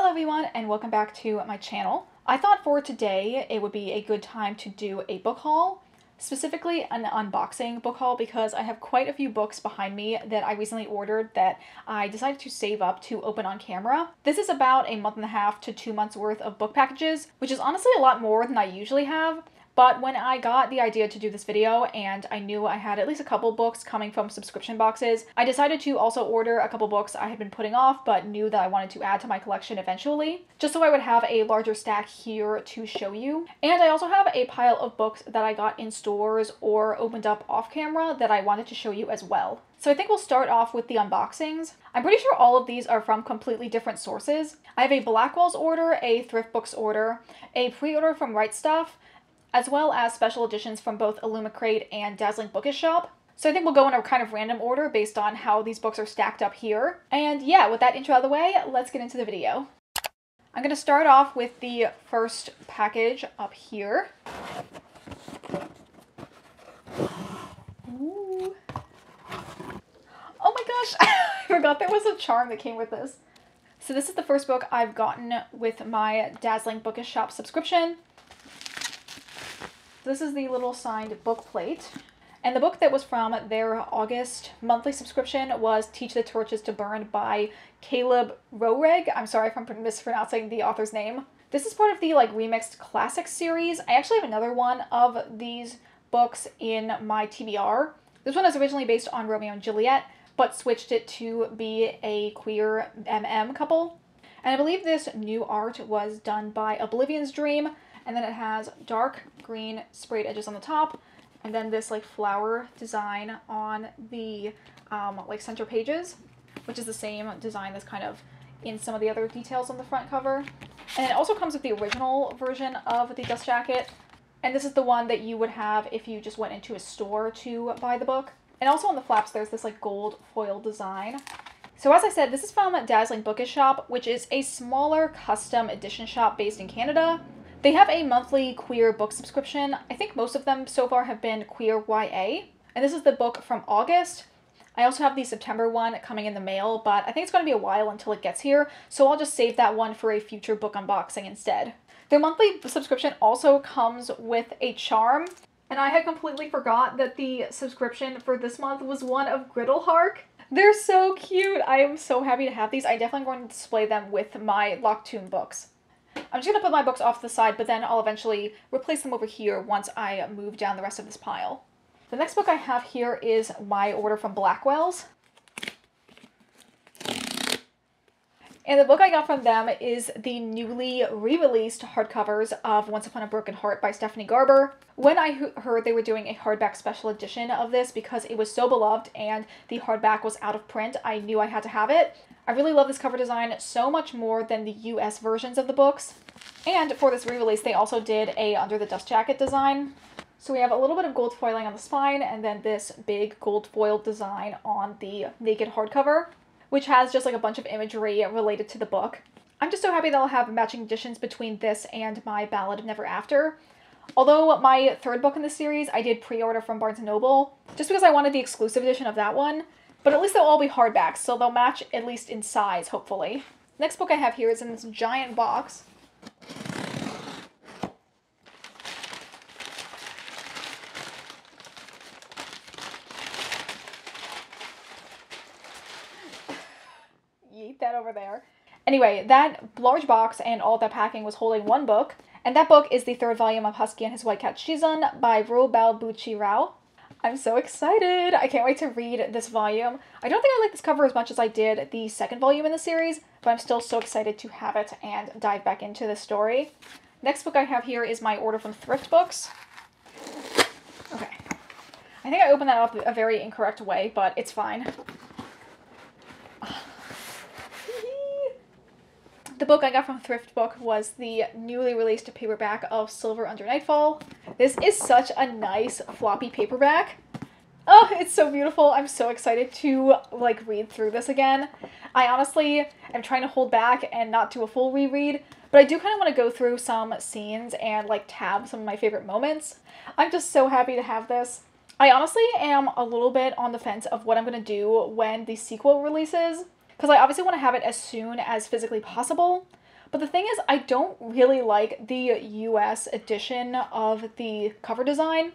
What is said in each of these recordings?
Hello everyone and welcome back to my channel. I thought for today it would be a good time to do a book haul, specifically an unboxing book haul because I have quite a few books behind me that I recently ordered that I decided to save up to open on camera. This is about a month and a half to 2 months worth of book packages, which is honestly a lot more than I usually have. But when I got the idea to do this video and I knew I had at least a couple books coming from subscription boxes, I decided to also order a couple books I had been putting off but knew that I wanted to add to my collection eventually, just so I would have a larger stack here to show you. And I also have a pile of books that I got in stores or opened up off camera that I wanted to show you as well. So I think we'll start off with the unboxings. I'm pretty sure all of these are from completely different sources. I have a Blackwell's order, a Thrift Books order, a pre-order from Right Stuf, as well as special editions from both Illumicrate and Dazzling Bookish Shop. So I think we'll go in a kind of random order based on how these books are stacked up here. And yeah, with that intro out of the way, let's get into the video. I'm going to start off with the first package up here. Ooh. Oh my gosh, I forgot there was a charm that came with this. So this is the first book I've gotten with my Dazzling Bookish Shop subscription. This is the little signed book plate. And the book that was from their August monthly subscription was Teach the Torches to Burn by Caleb Roereg. I'm sorry if I'm mispronouncing the author's name. This is part of the remixed classics series. I actually have another one of these books in my TBR. This one is originally based on Romeo and Juliet, but switched it to be a queer MM couple. And I believe this new art was done by Oblivion's Dream. And then it has dark green sprayed edges on the top, and then this flower design on the center pages, which is the same design that's kind of in some of the other details on the front cover. And it also comes with the original version of the dust jacket, and this is the one that you would have if you just went into a store to buy the book. And also on the flaps there's this gold foil design. So as I said, this is from Dazzling Bookish Shop, which is a smaller custom edition shop based in Canada. They have a monthly queer book subscription. I think most of them so far have been queer YA. And this is the book from August. I also have the September one coming in the mail, but I think it's going to be a while until it gets here, so I'll just save that one for a future book unboxing instead. Their monthly subscription also comes with a charm, and I had completely forgot that the subscription for this month was one of Griddlehark. They're so cute! I am so happy to have these. I definitely going to display them with my Locktoon books. I'm just going to put my books off to the side, but then I'll eventually replace them over here once I move down the rest of this pile. The next book I have here is my order from Blackwell's. And the book I got from them is the newly re-released hardcovers of Once Upon a Broken Heart by Stephanie Garber. When I heard they were doing a hardback special edition of this because it was so beloved and the hardback was out of print, I knew I had to have it. I really love this cover design so much more than the US versions of the books. And for this re-release, they also did a Under the Dust Jacket design. So we have a little bit of gold foiling on the spine and then this big gold foiled design on the naked hardcover, which has just a bunch of imagery related to the book. I'm just so happy that I'll have matching editions between this and my Ballad of Never After. Although my third book in the series I did pre-order from Barnes & Noble, just because I wanted the exclusive edition of that one. But at least they'll all be hardbacks, so they'll match at least in size, hopefully. Next book I have here is in this giant box. Yeet that over there. Anyway, that large box and all that packing was holding one book, and that book is the third volume of Husky and His White Cat Shizun by Roubal Buchi Rao. I'm so excited! I can't wait to read this volume. I don't think I like this cover as much as I did the second volume in the series, but I'm still so excited to have it and dive back into the story. Next book I have here is my order from Thrift Books. Okay. I think I opened that up a very incorrect way, but it's fine. The book I got from Thrift Book was the newly released paperback of Silver Under Nightfall. This is such a nice floppy paperback. Oh, it's so beautiful. I'm so excited to read through this again. I honestly am trying to hold back and not do a full reread, but I do kind of want to go through some scenes and tab some of my favorite moments. I'm just so happy to have this. I honestly am a little bit on the fence of what I'm going to do when the sequel releases, because I obviously want to have it as soon as physically possible, But the thing is, I don't really like the US edition of the cover design.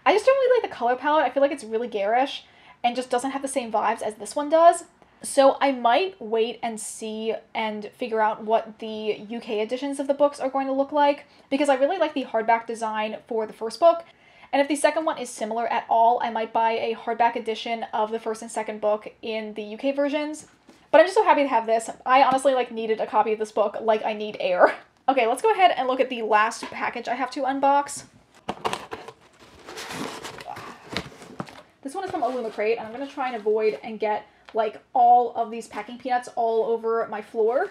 I just don't really like the color palette. I feel like it's really garish and just doesn't have the same vibes as this one does. So I might wait and see and figure out what the UK editions of the books are going to look like, because I really like the hardback design for the first book. And if the second one is similar at all, I might buy a hardback edition of the first and second book in the UK versions. But I'm just so happy to have this. I honestly needed a copy of this book like I need air. Okay, let's go ahead and look at the last package I have to unbox. This one is from Illumicrate, and I'm going to try and avoid and get all of these packing peanuts all over my floor.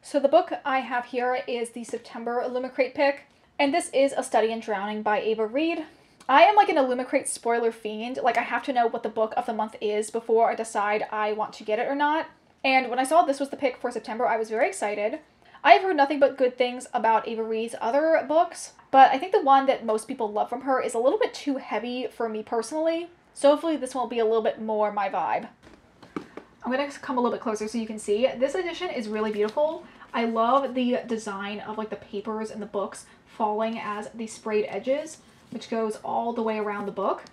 So the book I have here is the September Illumicrate pick, and this is A Study in Drowning by Ava Reid. I am an Illumicrate spoiler fiend. I have to know what the book of the month is before I decide I want to get it or not. And when I saw this was the pick for September, I was very excited. I have heard nothing but good things about Ava Reid's other books, but I think the one that most people love from her is a little bit too heavy for me personally. So hopefully this will be a little bit more my vibe. I'm going to come a little bit closer so you can see. This edition is really beautiful. I love the design of the papers and the books falling as the sprayed edges, which goes all the way around the book.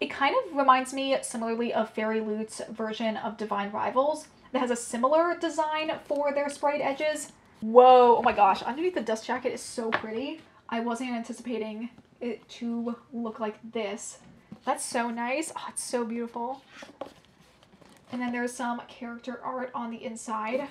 It kind of reminds me similarly of Fairy Loot's version of Divine Rivals that has a similar design for their sprayed edges. Whoa, oh my gosh, underneath the dust jacket is so pretty. I wasn't anticipating it to look like this. That's so nice. Oh, it's so beautiful. And then there's some character art on the inside.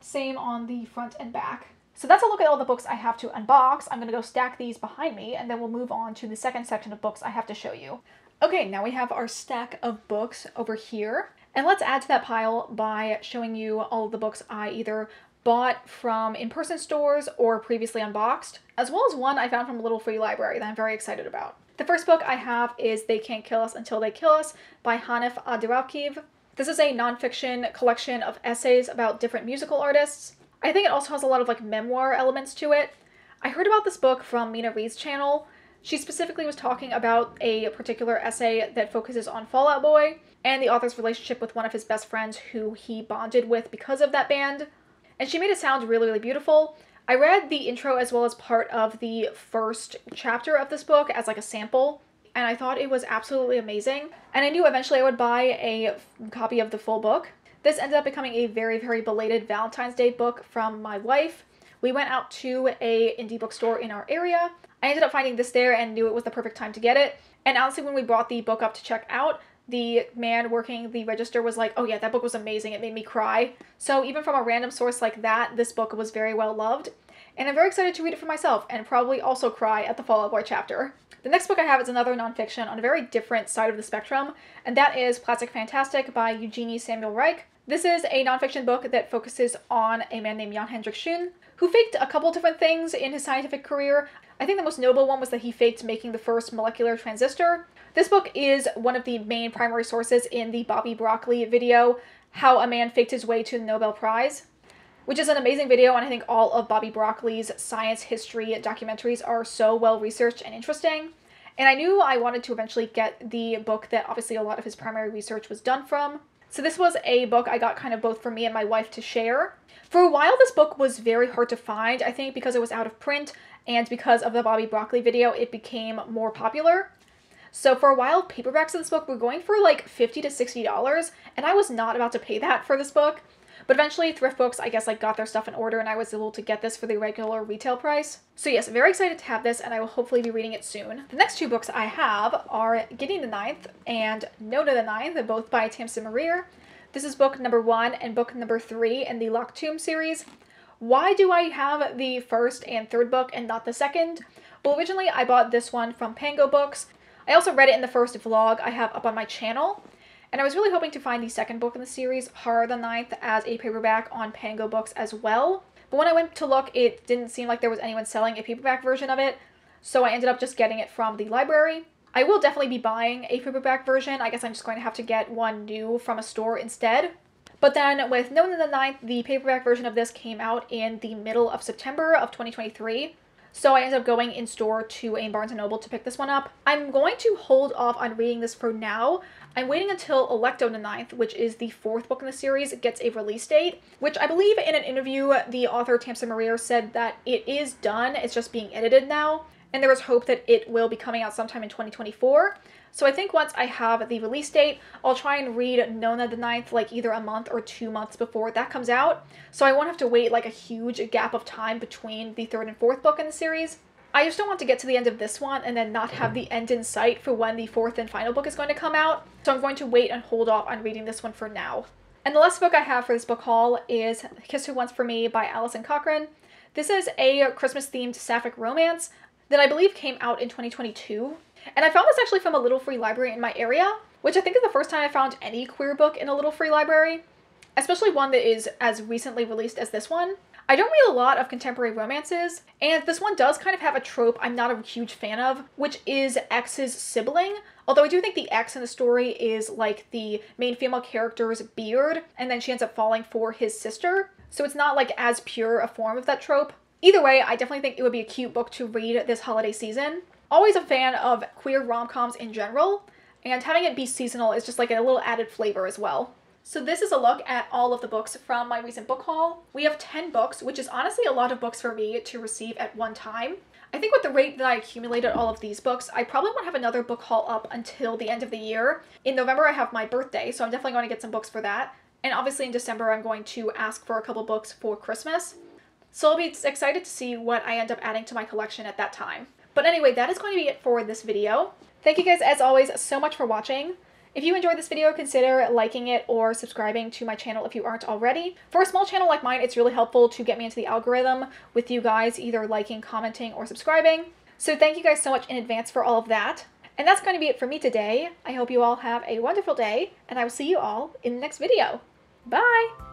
Same on the front and back. So that's a look at all the books I have to unbox. I'm going to go stack these behind me, and then we'll move on to the second section of books I have to show you. Okay, now we have our stack of books over here. And let's add to that pile by showing you all of the books I either bought from in-person stores or previously unboxed, as well as one I found from a little free library that I'm very excited about. The first book I have is They Can't Kill Us Until They Kill Us by Hanif Abdurraqib. This is a nonfiction collection of essays about different musical artists. I think it also has a lot of memoir elements to it. I heard about this book from Mina Reed's channel. She specifically was talking about a particular essay that focuses on Fall Out Boy and the author's relationship with one of his best friends who he bonded with because of that band. And she made it sound really, really beautiful. I read the intro as well as part of the first chapter of this book as a sample, and I thought it was absolutely amazing. And I knew eventually I would buy a copy of the full book. This ended up becoming a very, very belated Valentine's Day book from my wife. We went out to a indie bookstore in our area. I ended up finding this there and knew it was the perfect time to get it. And honestly, when we brought the book up to check out, the man working the register was like, oh yeah, that book was amazing. It made me cry. So even from a random source like that, this book was very well loved. And I'm very excited to read it for myself and probably also cry at the Fall Out Boy chapter. The next book I have is another nonfiction on a very different side of the spectrum, and that is Plastic Fantastic by Eugenie Samuel Reich. This is a nonfiction book that focuses on a man named Jan Hendrik Schoen, who faked a couple different things in his scientific career. I think the most notable one was that he faked making the first molecular transistor. This book is one of the main primary sources in the Bobby Broccoli video, How a Man Faked His Way to the Nobel Prize, which is an amazing video, and I think all of Bobby Broccoli's science history documentaries are so well researched and interesting. And I knew I wanted to eventually get the book that obviously a lot of his primary research was done from. So this was a book I got kind of both for me and my wife to share. For a while, this book was very hard to find, I think because it was out of print, and because of the Bobby Broccoli video, it became more popular. So for a while, paperbacks of this book were going for $50 to $60, and I was not about to pay that for this book. But eventually, thrift books, I guess, got their stuff in order, and I was able to get this for the regular retail price. So yes, very excited to have this, and I will hopefully be reading it soon. The next two books I have are Gideon the Ninth and Nona the Ninth, both by Tamsin Muir. This is book number 1 and book number 3 in the Locked Tomb series. Why do I have the first and third book and not the second? Well, originally I bought this one from Pango Books. I also read it in the first vlog I have up on my channel. And I was really hoping to find the second book in the series, Horror the Ninth, as a paperback on Pango Books as well. But when I went to look, it didn't seem like there was anyone selling a paperback version of it, so I ended up just getting it from the library. I will definitely be buying a paperback version. I guess I'm just going to have to get one new from a store instead. But then with Nona the Ninth, the paperback version of this came out in the middle of September of 2023. So I ended up going in store to a Barnes & Noble to pick this one up. I'm going to hold off on reading this for now. I'm waiting until Alecto the Ninth, which is the 4th book in the series, gets a release date, which I believe in an interview, the author Tamsin Muir said that it is done, it's just being edited now, and there is hope that it will be coming out sometime in 2024. So I think once I have the release date, I'll try and read Nona the Ninth like either a month or 2 months before that comes out, so I won't have to wait like a huge gap of time between the 3rd and 4th book in the series. I just don't want to get to the end of this one and then not have the end in sight for when the 4th and final book is going to come out, so I'm going to wait and hold off on reading this one for now. And the last book I have for this book haul is Kiss Who Once For Me by Alison Cochrane. This is a Christmas-themed sapphic romance that I believe came out in 2022. And I found this actually from a Little Free Library in my area, which I think is the first time I found any queer book in a Little Free Library, especially one that is as recently released as this one. I don't read a lot of contemporary romances, and this one does kind of have a trope I'm not a huge fan of, which is X's sibling. Although I do think the X in the story is like the main female character's beard, and then she ends up falling for his sister. So it's not like as pure a form of that trope. Either way, I definitely think it would be a cute book to read this holiday season. Always a fan of queer rom-coms in general, and having it be seasonal is just like a little added flavor as well. So this is a look at all of the books from my recent book haul. We have 10 books, which is honestly a lot of books for me to receive at one time. I think with the rate that I accumulated all of these books, I probably won't have another book haul up until the end of the year. In November, I have my birthday, so I'm definitely going to get some books for that. And obviously in December, I'm going to ask for a couple books for Christmas. So I'll be excited to see what I end up adding to my collection at that time. But anyway, that is going to be it for this video. Thank you guys, as always, so much for watching. If you enjoyed this video, consider liking it or subscribing to my channel if you aren't already. For a small channel like mine, it's really helpful to get me into the algorithm with you guys either liking, commenting, or subscribing. So thank you guys so much in advance for all of that. And that's going to be it for me today. I hope you all have a wonderful day, and I will see you all in the next video. Bye!